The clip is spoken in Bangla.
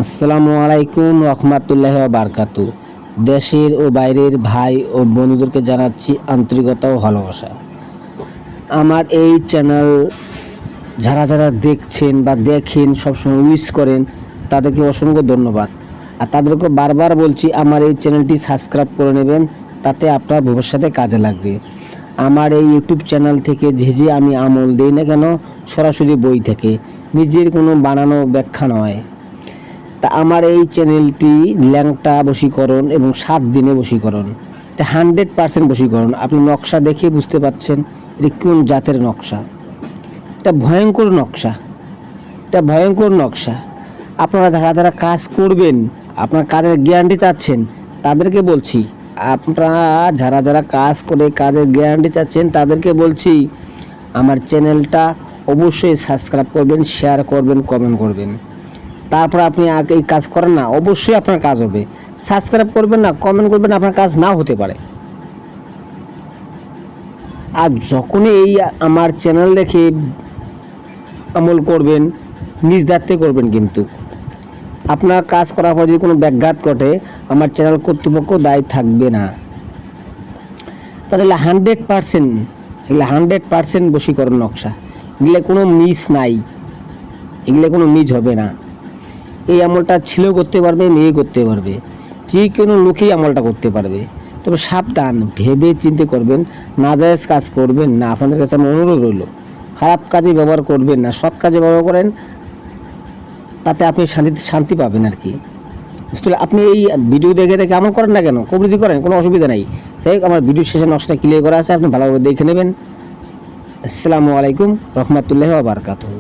আসসালামু আলাইকুম রহমতুল্লাহি ওয়া বারাকাতু। দেশের ও বাইরের ভাই ও বন্ধুদেরকে জানাচ্ছি আন্তরিকতা ও ভালোবাসা। আমার এই চ্যানেল যারা যারা দেখছেন বা দেখেন, সবসময় উইশ করেন, তাদেরকে অসংখ্য ধন্যবাদ। আর তাদেরকে বারবার বলছি আমার এই চ্যানেলটি সাবস্ক্রাইব করে নেবেন, তাতে আপনার ভবিষ্যতে কাজে লাগবে। আমার এই ইউটিউব চ্যানেল থেকে যে আমি আমল দিই না কেন, সরাসরি বই থেকে, নিজের কোনো বানানো ব্যাখ্যা নয়। তা আমার এই চ্যানেলটি ল্যাংটা বশীকরণ এবং 7 দিনে বশীকরণ, এটা 100% বশীকরণ। আপনি নকশা দেখে বুঝতে পারছেন এটা কোন জাতের নকশা। এটা ভয়ঙ্কর নকশা, এটা ভয়ঙ্কর নকশা। আপনারা যারা যারা কাজ করবেন, আপনার কাজের গ্যারান্টি চাচ্ছেন, তাদেরকে বলছি, আপনারা যারা যারা কাজ করে কাজের গ্যারান্টি চাচ্ছেন, তাদেরকে বলছি আমার চ্যানেলটা অবশ্যই সাবস্ক্রাইব করবেন, শেয়ার করবেন, কমেন্ট করবেন। তারপর আপনি আগে এই কাজ করেন না, অবশ্যই আপনার কাজ হবে। সাবস্ক্রাইব করবেন না, কমেন্ট করবেন, আপনার কাজ নাও হতে পারে। আর যখনই এই আমার চ্যানেল দেখে আমল করবেন, নিজ দায়িত্বে করবেন, কিন্তু আপনার কাজ করার পর যদি কোনো ব্যাঘাত ঘটে, আমার চ্যানেল কর্তৃপক্ষ দায়ী থাকবে না। তাহলে 100% বশীকরণ নকশা, এগুলো কোনো মিস নাই, এগুলো কোনো মিস হবে না। এই আমলটা ছেলেও করতে পারবে, মেয়ে করতে পারবে, যে কোনো লোকেই আমলটা করতে পারবে। তবে সাবধান, ভেবে চিন্তে করবেন, নাজায়েজ কাজ করবেন না। আপনাদের কাছে আমার অনুরোধ রইল, খারাপ কাজে ব্যবহার করবেন না, সৎ কাজে ব্যবহার করেন, তাতে আপনি শান্তি পাবেন আর কি। বুঝতে আপনি এই ভিডিও দেখে দেখে আমল করেন না কেন, কবরিজি করেন, কোনো অসুবিধা নাই। যাই হোক, আমার ভিডিও শেষে নকশাটা ক্লিয়ার করা আছে, আপনি ভালোভাবে দেখে নেবেন। আসসালামু আলাইকুম রহমতুল্লাহি ওয়া বারাকাতুহু।